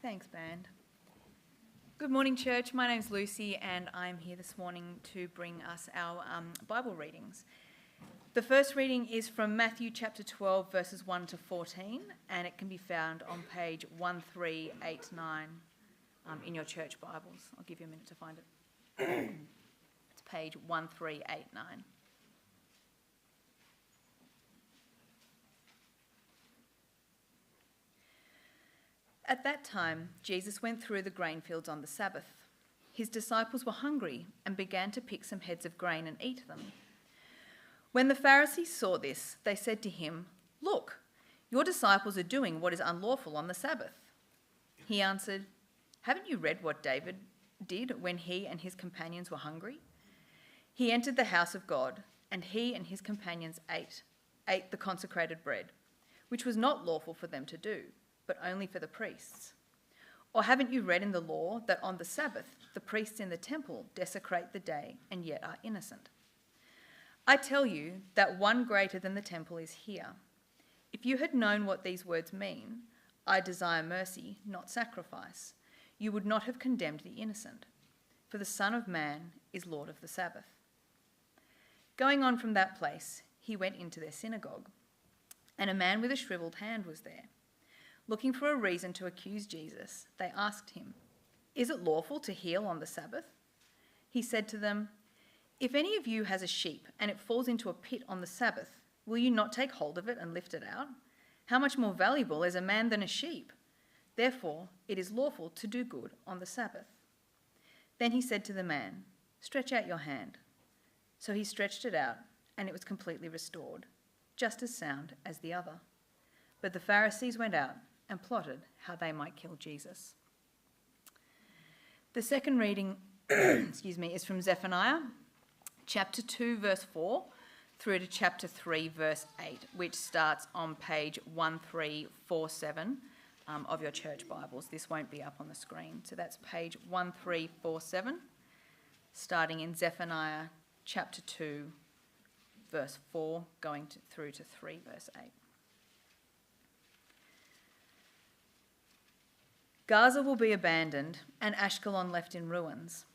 Thanks, band. Good morning, church. My name's Lucy, and I'm here this morning to bring us our Bible readings. The first reading is from Matthew chapter 12, verses 1 to 14, and it can be found on page 1389 in your church Bibles. I'll give you a minute to find it. It's page 1389. At that time, Jesus went through the grain fields on the Sabbath. His disciples were hungry and began to pick some heads of grain and eat them. When the Pharisees saw this, they said to him, "Look, your disciples are doing what is unlawful on the Sabbath." He answered, "Haven't you read what David did when he and his companions were hungry? He entered the house of God, and he and his companions ate the consecrated bread, which was not lawful for them to do, but only for the priests. Or haven't you read in the law that on the Sabbath the priests in the temple desecrate the day and yet are innocent? I tell you that one greater than the temple is here. If you had known what these words mean, 'I desire mercy, not sacrifice,' you would not have condemned the innocent, for the Son of Man is Lord of the Sabbath." Going on from that place, he went into their synagogue, and a man with a shriveled hand was there. Looking for a reason to accuse Jesus, they asked him, "Is it lawful to heal on the Sabbath?" He said to them, "If any of you has a sheep and it falls into a pit on the Sabbath, will you not take hold of it and lift it out? How much more valuable is a man than a sheep? Therefore, it is lawful to do good on the Sabbath." Then he said to the man, "Stretch out your hand." So he stretched it out, and it was completely restored, just as sound as the other. But the Pharisees went out and plotted how they might kill Jesus. The second reading is from Zephaniah, chapter 2, verse 4, through to chapter 3, verse 8, which starts on page 1347 of your church Bibles. This won't be up on the screen. So that's page 1347, starting in Zephaniah chapter 2, verse 4, going through to 3, verse 8. Gaza will be abandoned and Ashkelon left in ruins.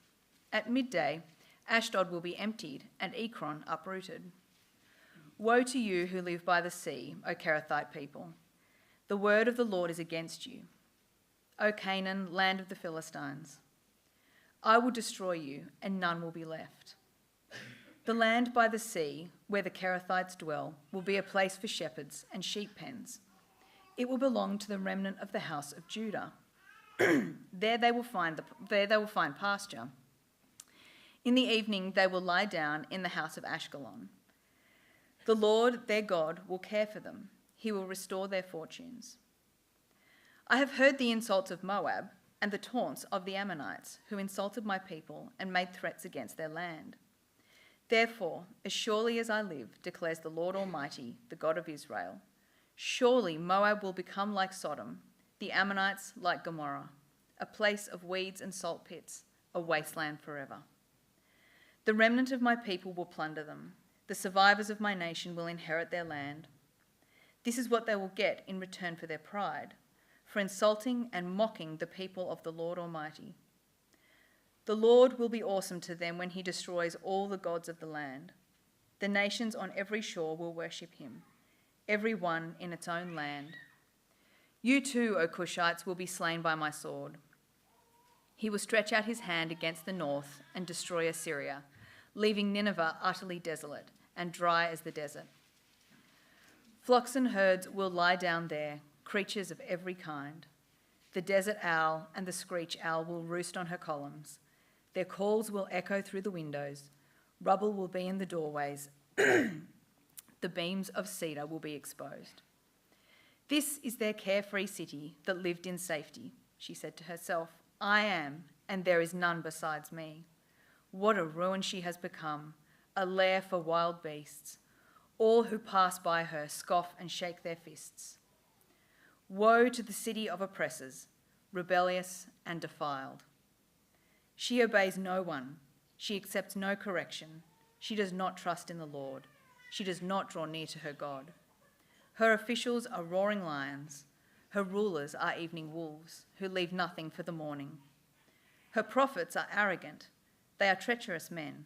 At midday, Ashdod will be emptied and Ekron uprooted. Woe to you who live by the sea, O Kerethite people. The word of the Lord is against you. O Canaan, land of the Philistines. I will destroy you, and none will be left. The land by the sea, where the Kerethites dwell, will be a place for shepherds and sheep pens. It will belong to the remnant of the house of Judah. There they will find pasture. In the evening they will lie down in the house of Ashkelon. The Lord their God will care for them. He will restore their fortunes. I have heard the insults of Moab and the taunts of the Ammonites, who insulted my people and made threats against their land. Therefore, as surely as I live, declares the Lord Almighty, the God of Israel, surely Moab will become like Sodom, the Ammonites like Gomorrah, a place of weeds and salt pits, a wasteland forever. The remnant of my people will plunder them. The survivors of my nation will inherit their land. This is what they will get in return for their pride, for insulting and mocking the people of the Lord Almighty. The Lord will be awesome to them when he destroys all the gods of the land. The nations on every shore will worship him, every one in its own land. You too, O Cushites, will be slain by my sword. He will stretch out his hand against the north and destroy Assyria, leaving Nineveh utterly desolate and dry as the desert. Flocks and herds will lie down there, creatures of every kind. The desert owl and the screech owl will roost on her columns. Their calls will echo through the windows. Rubble will be in the doorways. The beams of cedar will be exposed. This is their carefree city that lived in safety, she said to herself. I am, and there is none besides me. What a ruin she has become, a lair for wild beasts. All who pass by her scoff and shake their fists. Woe to the city of oppressors, rebellious and defiled. She obeys no one. She accepts no correction. She does not trust in the Lord. She does not draw near to her God. Her officials are roaring lions. Her rulers are evening wolves, who leave nothing for the morning. Her prophets are arrogant. They are treacherous men.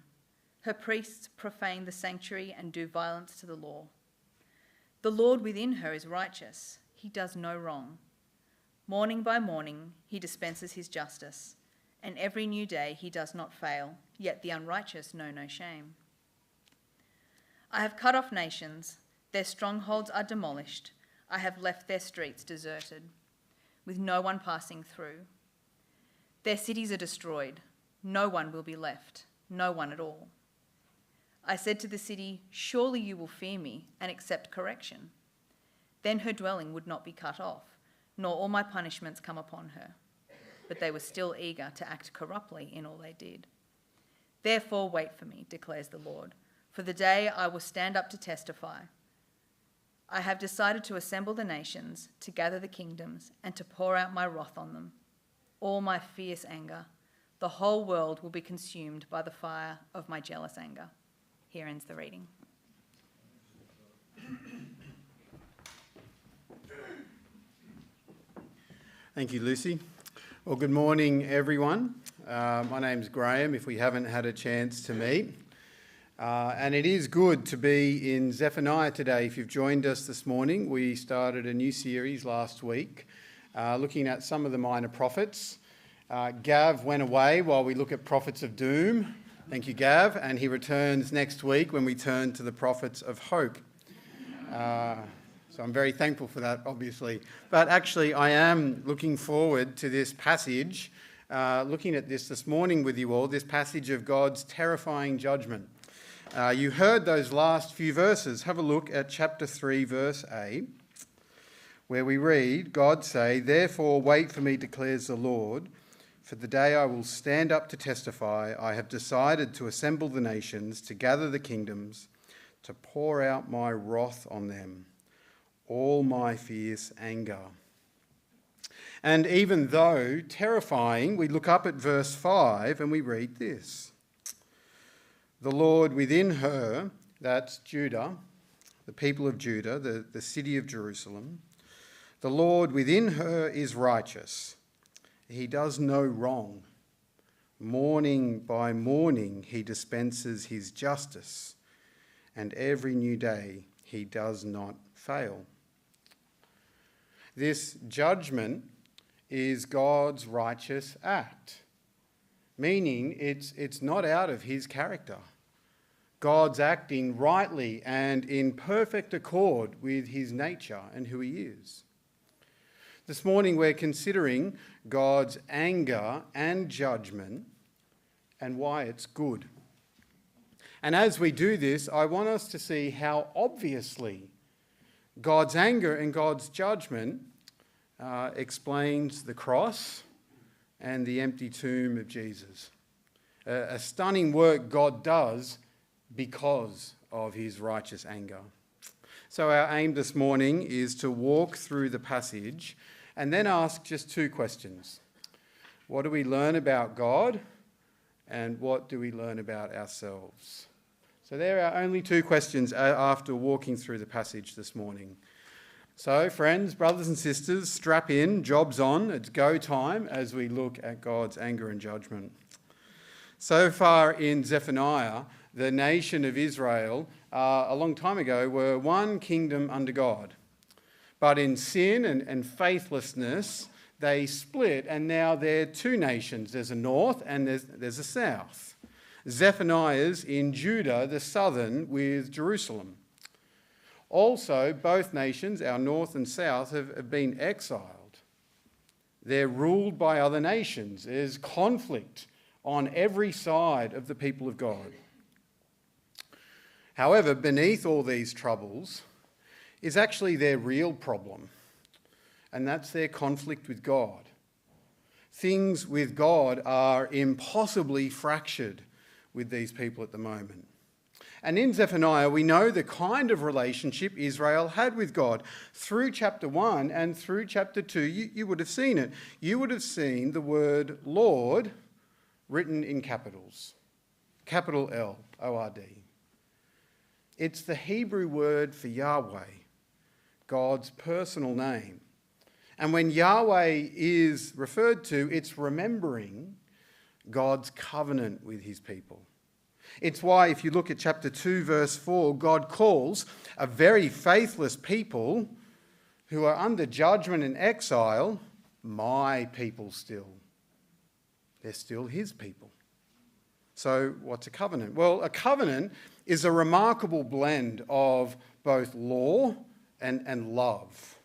Her priests profane the sanctuary and do violence to the law. The Lord within her is righteous. He does no wrong. Morning by morning he dispenses his justice, and every new day he does not fail, yet the unrighteous know no shame. I have cut off nations. Their strongholds are demolished. I have left their streets deserted, with no one passing through. Their cities are destroyed. No one will be left, no one at all. I said to the city, surely you will fear me and accept correction. Then her dwelling would not be cut off, nor all my punishments come upon her. But they were still eager to act corruptly in all they did. Therefore wait for me, declares the Lord, for the day I will stand up to testify. I have decided to assemble the nations, to gather the kingdoms, and to pour out my wrath on them, all my fierce anger. The whole world will be consumed by the fire of my jealous anger. Here ends the reading. Thank you, Lucy. Well, good morning, everyone. My name's Graham, if we haven't had a chance to meet. And it is good to be in Zephaniah today. If you've joined us this morning, we started a new series last week looking at some of the minor prophets. Gav went away while we look at prophets of doom. Thank you, Gav. And he returns next week when we turn to the prophets of hope. So I'm very thankful for that, obviously. But actually, I am looking forward to this passage, looking at this morning with you all, this passage of God's terrifying judgment. You heard those last few verses. Have a look at chapter 3, verse 8, where we read, God say, therefore wait for me, declares the Lord, for the day I will stand up to testify. I have decided to assemble the nations, to gather the kingdoms, to pour out my wrath on them, all my fierce anger. And even though terrifying, we look up at verse 5 and we read this. The Lord within her, that's Judah, the people of Judah, the city of Jerusalem, the Lord within her is righteous. He does no wrong. Morning by morning he dispenses his justice, and every new day he does not fail. This judgment is God's righteous act, meaning it's not out of his character. God's acting rightly and in perfect accord with his nature and who he is. This morning we're considering God's anger and judgment and why it's good. And as we do this, I want us to see how obviously God's anger and God's judgment explains the cross and the empty tomb of Jesus. A stunning work God does because of his righteous anger. So our aim this morning is to walk through the passage and then ask just two questions. What do we learn about God, and what do we learn about ourselves? So there are only two questions after walking through the passage this morning. So friends, brothers and sisters, strap in, job's on, it's go time as we look at God's anger and judgment. So far in Zephaniah, the nation of Israel, a long time ago, were one kingdom under God. But in sin and faithlessness, they split, and now they're two nations. There's a north and there's a south. Zephaniah's in Judah, the southern, with Jerusalem. Also, both nations, our north and south, have been exiled. They're ruled by other nations. There's conflict on every side of the people of God. However, beneath all these troubles is actually their real problem, and that's their conflict with God. Things with God are impossibly fractured with these people at the moment. And in Zephaniah, we know the kind of relationship Israel had with God. Through chapter 1 and through chapter 2, you would have seen it. You would have seen the word Lord written in capitals. Capital L, O-R-D. It's the Hebrew word for Yahweh, God's personal name. And when Yahweh is referred to, it's remembering God's covenant with his people. It's why if you look at chapter 2, verse 4, God calls a very faithless people who are under judgment and exile, my people still. They're still his people. So what's a covenant? Well, a covenant is a remarkable blend of both law and love.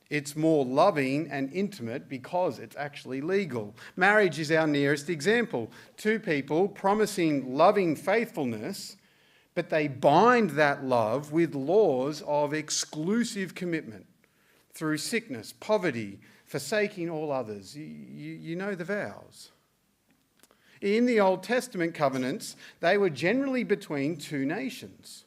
It's more loving and intimate because it's actually legal. Marriage is our nearest example. Two people promising loving faithfulness, but they bind that love with laws of exclusive commitment through sickness, poverty, forsaking all others. You know the vows. In the Old Testament covenants, they were generally between two nations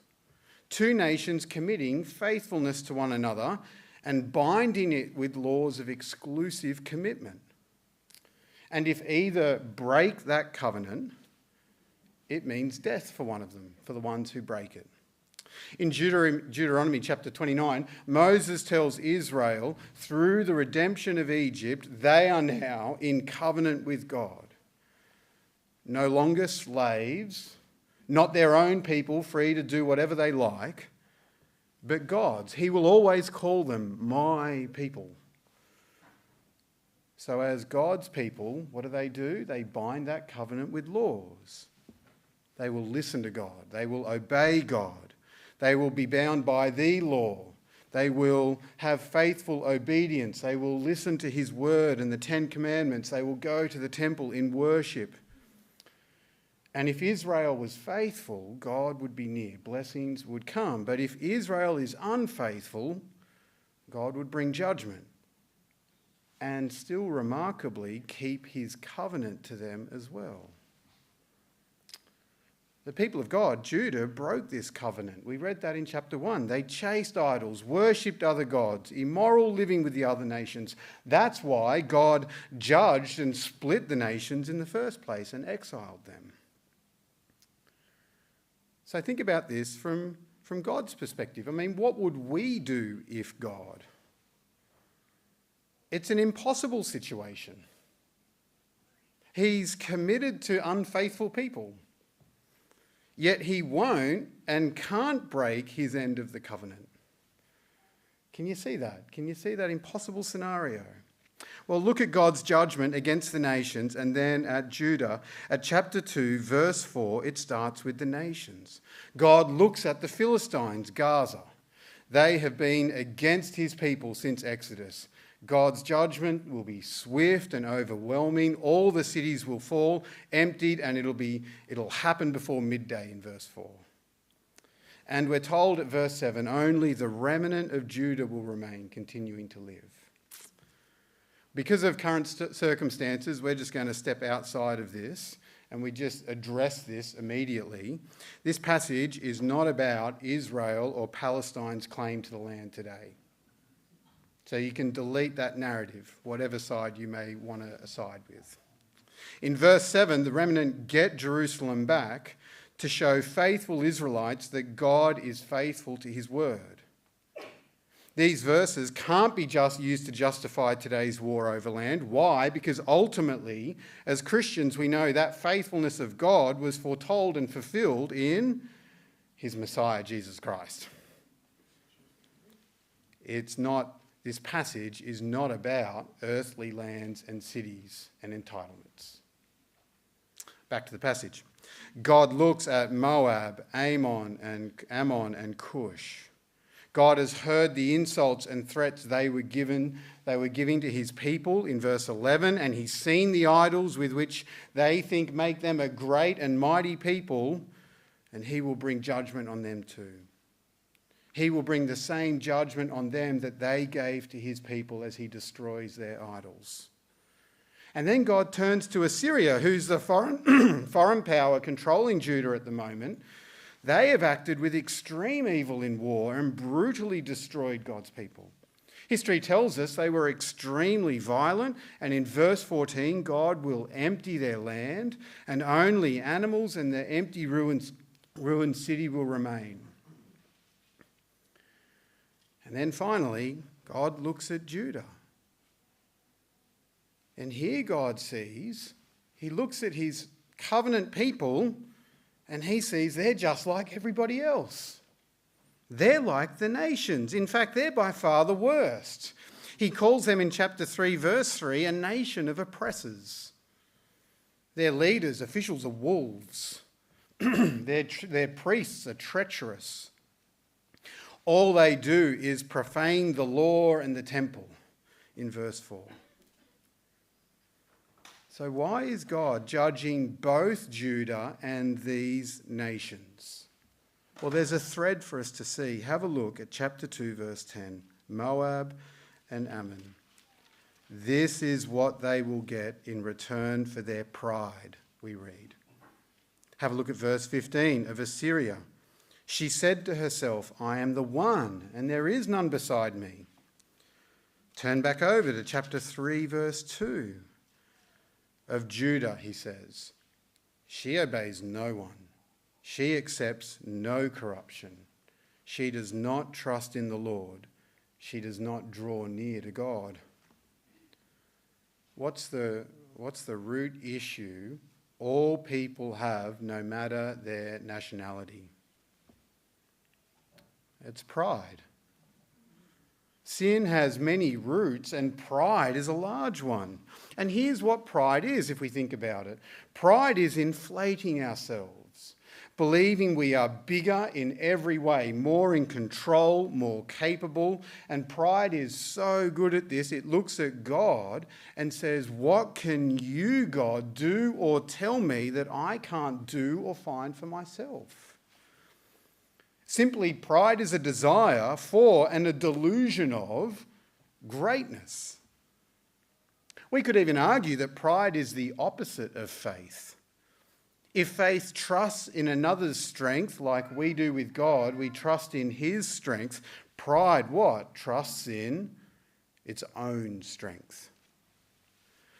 committing faithfulness to one another and binding it with laws of exclusive commitment. And if either break that covenant, it means death for one of them, for the ones who break it. In Deuteronomy chapter 29, Moses tells Israel, through the redemption of Egypt, they are now in covenant with God. No longer slaves, not their own people free to do whatever they like, but God's. He will always call them my people. So as God's people, what do? They bind that covenant with laws. They will listen to God. They will obey God. They will be bound by the law. They will have faithful obedience. They will listen to his word and the 10 Commandments. They will go to the temple in worship. And if Israel was faithful, God would be near. Blessings would come. But if Israel is unfaithful, God would bring judgment. And still remarkably, keep his covenant to them as well. The people of God, Judah, broke this covenant. We read that in chapter 1. They chased idols, worshipped other gods, immoral living with the other nations. That's why God judged and split the nations in the first place and exiled them. So think about this from God's perspective. I mean, what would we do if God? It's an impossible situation. He's committed to unfaithful people, yet he won't and can't break his end of the covenant. Can you see that? Can you see that impossible scenario? Well, look at God's judgment against the nations and then at Judah. At chapter 2, verse 4, it starts with the nations. God looks at the Philistines, Gaza. They have been against his people since Exodus. God's judgment will be swift and overwhelming. All the cities will fall, emptied, and it'll happen before midday in verse 4. And we're told at verse 7, only the remnant of Judah will remain, continuing to live. Because of current circumstances, we're just going to step outside of this and we just address this immediately. This passage is not about Israel or Palestine's claim to the land today. So you can delete that narrative, whatever side you may want to side with. In verse 7, the remnant get Jerusalem back to show faithful Israelites that God is faithful to his word. These verses can't be just used to justify today's war over land. Why? Because ultimately, as Christians, we know that faithfulness of God was foretold and fulfilled in his Messiah, Jesus Christ. This passage is not about earthly lands and cities and entitlements. Back to the passage. God looks at Moab, Ammon and Cush. God has heard the insults and threats they were giving to his people in verse 11, and he's seen the idols with which they think make them a great and mighty people, and he will bring judgment on them too. He will bring the same judgment on them that they gave to his people as he destroys their idols. And then God turns to Assyria, who's the foreign power controlling Judah at the moment. They have acted with extreme evil in war and brutally destroyed God's people. History tells us they were extremely violent, and in verse 14, God will empty their land, and only animals and the empty ruined city will remain. And then finally, God looks at Judah And here God he looks at his covenant people and he sees they're just like everybody else. They're like the nations. In fact, they're by far the worst. He calls them in chapter 3, verse 3, a nation of oppressors. Their leaders, officials, are wolves. Their priests are treacherous. All they do is profane the law and the temple, in verse 4. So why is God judging both Judah and these nations? Well, there's a thread for us to see. Have a look at chapter 2, verse 10. Moab and Ammon. This is what they will get in return for their pride, we read. Have a look at verse 15 of Assyria. She said to herself, I am the one, and there is none beside me. Turn back over to chapter 3, verse 2. Of Judah, he says, she obeys no one. She accepts no corruption. She does not trust in the Lord. She does not draw near to God. What's the root issue all people have, no matter their nationality? It's pride. Sin has many roots, and pride is a large one. And here's what pride is, if we think about it. Pride is inflating ourselves, believing we are bigger in every way, more in control, more capable. And pride is so good at this, it looks at God and says, what can you, God, do or tell me that I can't do or find for myself? Simply, pride is a desire for and a delusion of greatness. We could even argue that pride is the opposite of faith. If faith trusts in another's strength, like we do with God, we trust in his strength. Pride, what? Trusts in its own strength.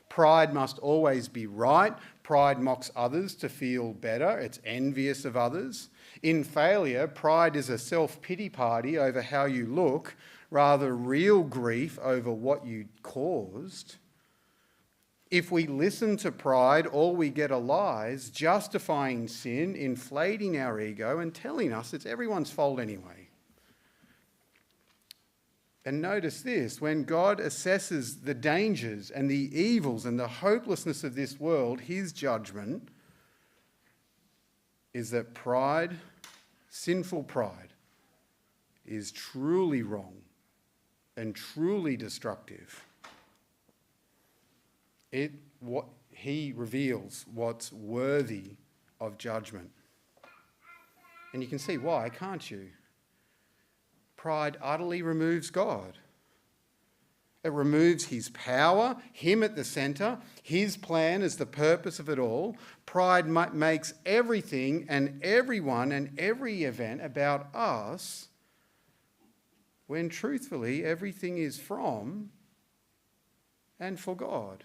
Pride must always be right. Pride mocks others to feel better. It's envious of others. In failure, pride is a self-pity party over how you look, rather real grief over what you caused. If we listen to pride, all we get are lies, justifying sin, inflating our ego, and telling us it's everyone's fault anyway. And notice this, when God assesses the dangers and the evils and the hopelessness of this world, his judgment is that pride, sinful pride, is truly wrong and truly destructive. He reveals what's worthy of judgment. And you can see why, can't you? Pride utterly removes God. It removes his power, him at the centre, his plan as the purpose of it all. Pride makes everything and everyone and every event about us, when truthfully everything is from and for God.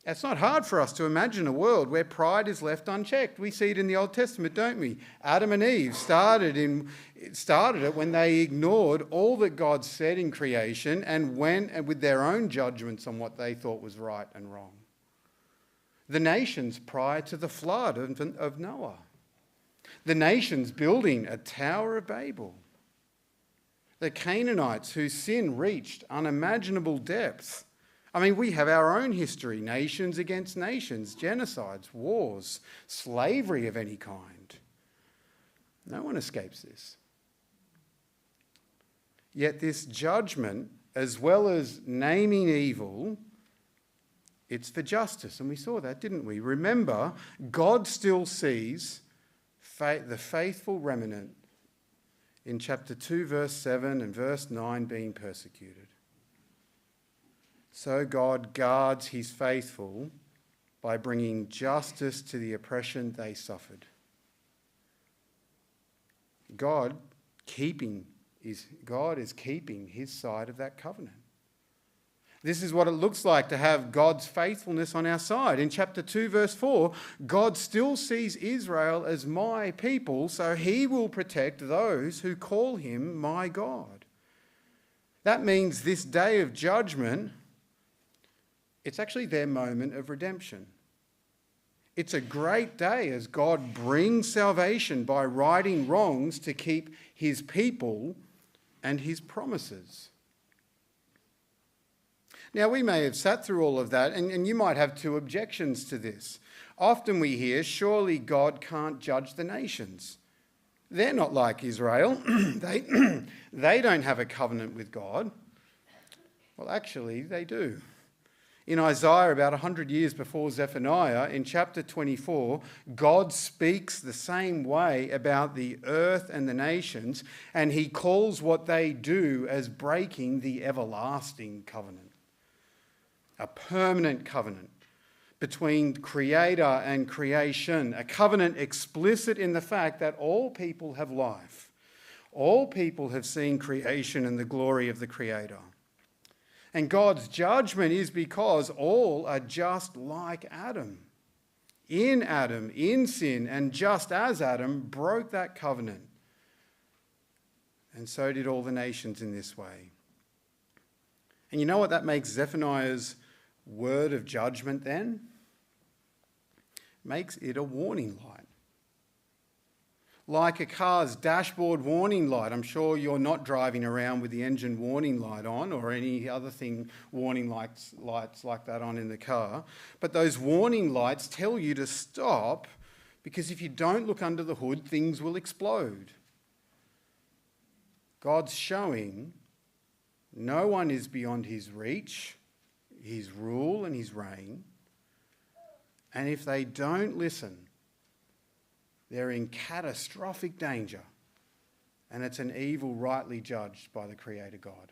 It's not hard for us to imagine a world where pride is left unchecked. We see it in the Old Testament, don't we? Adam and Eve started it when they ignored all that God said in creation and went with their own judgments on what they thought was right and wrong. The nations prior to the flood of Noah. The nations building a Tower of Babel. The Canaanites whose sin reached unimaginable depths. I mean, we have our own history, nations against nations, genocides, wars, slavery of any kind. No one escapes this. Yet this judgment, as well as naming evil, it's for justice. And we saw that, didn't we? Remember, God still sees the faithful remnant in chapter 2, verse 7 and verse 9 being persecuted. So God guards his faithful by bringing justice to the oppression they suffered. God is keeping his side of that covenant. This is what it looks like to have God's faithfulness on our side. In chapter 2, verse 4, God still sees Israel as my people, so he will protect those who call him my God. That means this day of judgment, It's actually their moment of redemption. It's a great day as God brings salvation by righting wrongs to keep his people and his promises. Now, we may have sat through all of that, and you might have two objections to this. Often we hear, surely God can't judge the nations. They're not like Israel. They don't have a covenant with God. Well, actually, they do. In Isaiah, about 100 years before Zephaniah, in chapter 24, God speaks the same way about the earth and the nations, and he calls what they do as breaking the everlasting covenant. A permanent covenant between creator and creation, a covenant explicit in the fact that all people have life. All people have seen creation and the glory of the creator. And God's judgment is because all are just like Adam. In sin, and just as Adam broke that covenant. And so did all the nations in this way. And you know what that makes Zephaniah's word of judgment then? Makes it a warning light. Like a car's dashboard warning light. I'm sure you're not driving around with the engine warning light on or any other thing, warning lights like that on in the car. But those warning lights tell you to stop because if you don't look under the hood, things will explode. God's showing no one is beyond his reach, his rule and his reign. And if they don't listen, they're in catastrophic danger, and it's an evil rightly judged by the Creator God.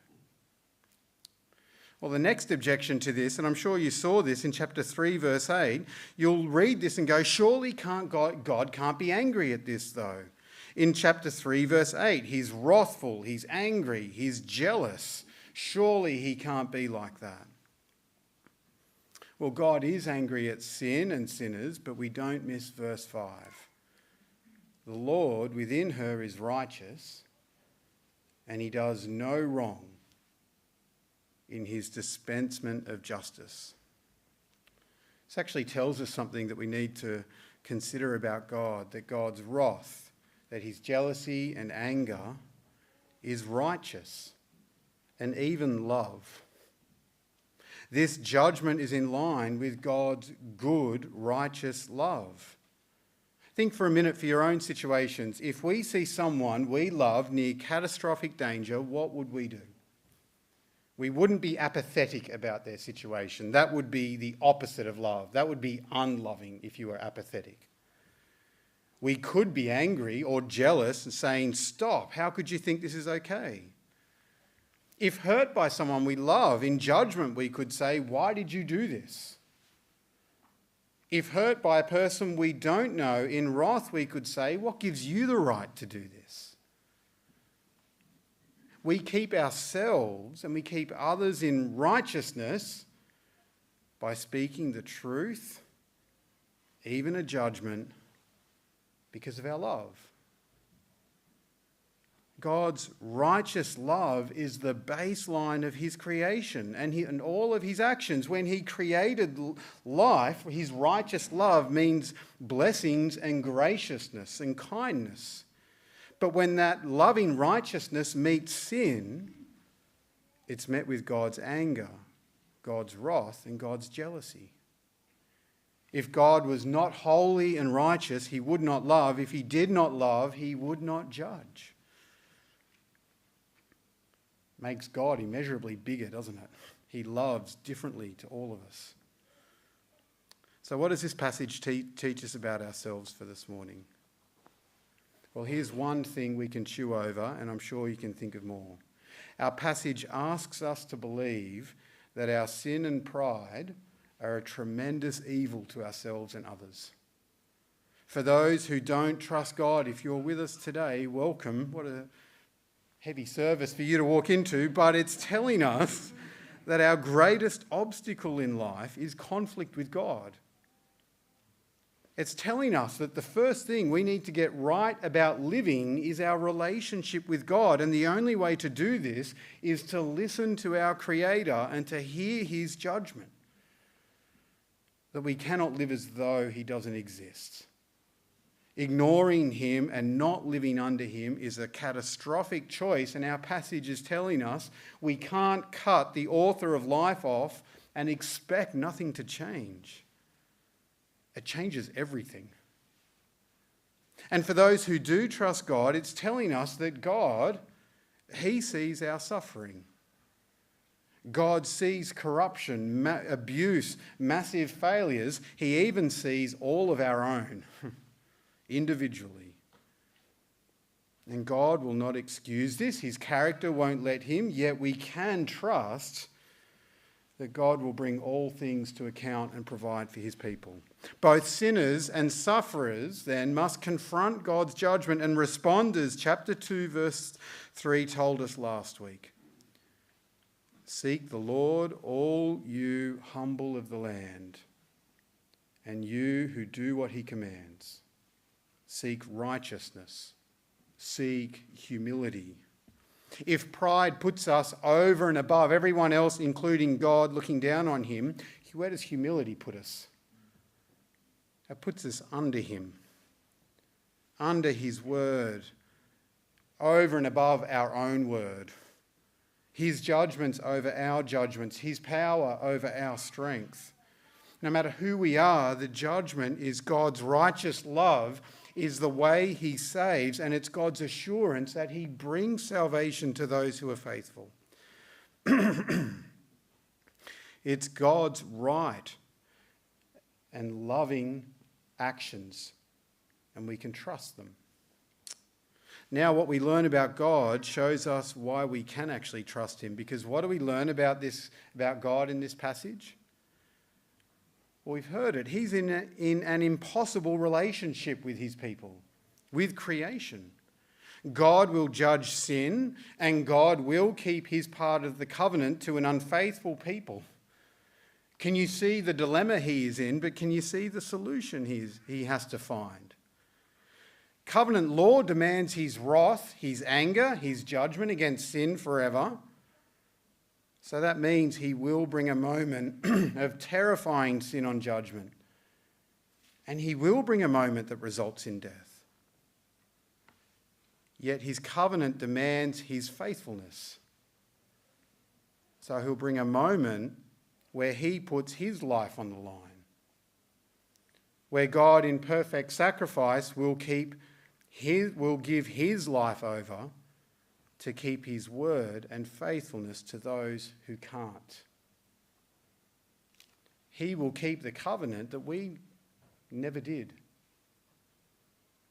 Well, the next objection to this, and I'm sure you saw this in chapter 3, verse 8, you'll read this and go, surely God can't be angry at this, though. In chapter 3, verse 8, he's wrathful, he's angry, he's jealous. Surely he can't be like that. Well, God is angry at sin and sinners, but we don't miss verse 5. The Lord within her is righteous, and he does no wrong in his dispensement of justice. This actually tells us something that we need to consider about God, that God's wrath, that his jealousy and anger is righteous, and even love. This judgment is in line with God's good, righteous love. Think for a minute for your own situations. If we see someone we love near catastrophic danger, what would we do? We wouldn't be apathetic about their situation. That would be the opposite of love. That would be unloving if you were apathetic. We could be angry or jealous and saying, stop, how could you think this is okay? If hurt by someone we love, in judgment we could say, why did you do this? If hurt by a person we don't know, in wrath we could say, what gives you the right to do this? We keep ourselves and we keep others in righteousness by speaking the truth, even a judgment, because of our love. God's righteous love is the baseline of his creation and all of his actions. When he created life, his righteous love means blessings and graciousness and kindness. But when that loving righteousness meets sin, it's met with God's anger, God's wrath, and God's jealousy. If God was not holy and righteous, he would not love. If he did not love, he would not judge. Makes God immeasurably bigger, doesn't it? He loves differently to all of us. So what does this passage teach us about ourselves for this morning? Well, here's one thing we can chew over, and I'm sure you can think of more. Our passage asks us to believe that our sin and pride are a tremendous evil to ourselves and others. For those who don't trust God, if you're with us today, welcome. What a heavy service for you to walk into, but it's telling us that our greatest obstacle in life is conflict with God. It's telling us that the first thing we need to get right about living is our relationship with God, and the only way to do this is to listen to our Creator and to hear his judgment. that we cannot live as though he doesn't exist. Ignoring him and not living under him is a catastrophic choice, and our passage is telling us we can't cut the author of life off and expect nothing to change. It changes everything. And for those who do trust God, it's telling us that God, he sees our suffering. God sees corruption, abuse, massive failures. He even sees all of our own. Individually. And God will not excuse this. His character won't let him, yet we can trust that God will bring all things to account and provide for his people. Both sinners and sufferers then must confront God's judgment and respond as chapter 2 verse 3 told us last week. Seek the Lord, all you humble of the land, and you who do what he commands. Seek righteousness. Seek humility. If pride puts us over and above everyone else, including God looking down on him, where does humility put us? It puts us under him, under his word, over and above our own word. His judgments over our judgments, his power over our strength. No matter who we are, the judgment is God's righteous love, is the way he saves, and it's God's assurance that he brings salvation to those who are faithful. It's God's right and loving actions, and we can trust them. Now, what we learn about God shows us why we can actually trust him, because what do we learn about God in this passage? Well, we've heard it. He's in an impossible relationship with his people, with creation. God will judge sin, and God will keep his part of the covenant to an unfaithful people. Can you see the dilemma he is in, but can you see the solution he has to find? Covenant law demands his wrath, his anger, his judgment against sin forever. So that means he will bring a moment of terrifying sin on judgment. And he will bring a moment that results in death. Yet his covenant demands his faithfulness. So he'll bring a moment where he puts his life on the line. Where God in perfect sacrifice will give his life over to keep his word and faithfulness to those who can't. He will keep the covenant that we never did.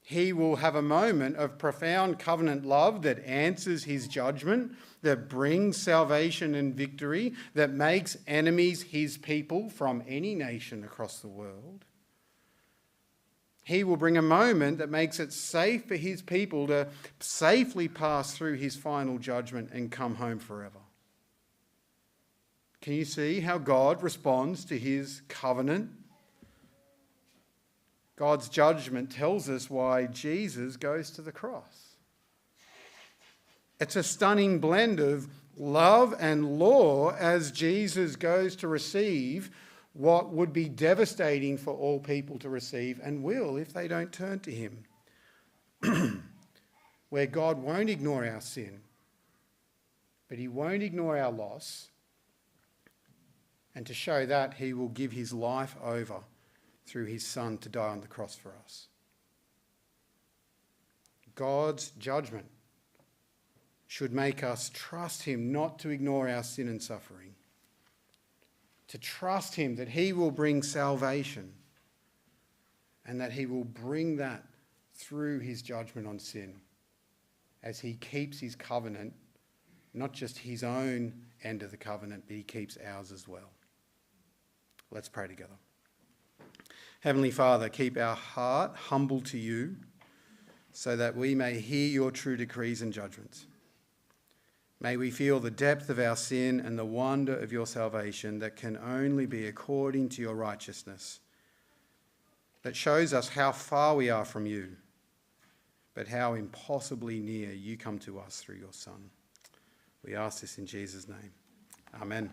He will have a moment of profound covenant love that answers his judgment, that brings salvation and victory, that makes enemies his people from any nation across the world. He will bring a moment that makes it safe for his people to safely pass through his final judgment and come home forever. Can you see how God responds to his covenant? God's judgment tells us why Jesus goes to the cross. It's a stunning blend of love and law as Jesus goes to receive what would be devastating for all people to receive, and will if they don't turn to him. Where God won't ignore our sin, but he won't ignore our loss, and to show that, he will give his life over through his Son to die on the cross for us. God's judgment should make us trust him not to ignore our sin and suffering, to trust him that he will bring salvation and that he will bring that through his judgment on sin as he keeps his covenant, not just his own end of the covenant, but he keeps ours as well. Let's pray together. Heavenly Father, keep our heart humble to you so that we may hear your true decrees and judgments. May we feel the depth of our sin and the wonder of your salvation that can only be according to your righteousness, that shows us how far we are from you, but how impossibly near you come to us through your Son. We ask this in Jesus' name. Amen.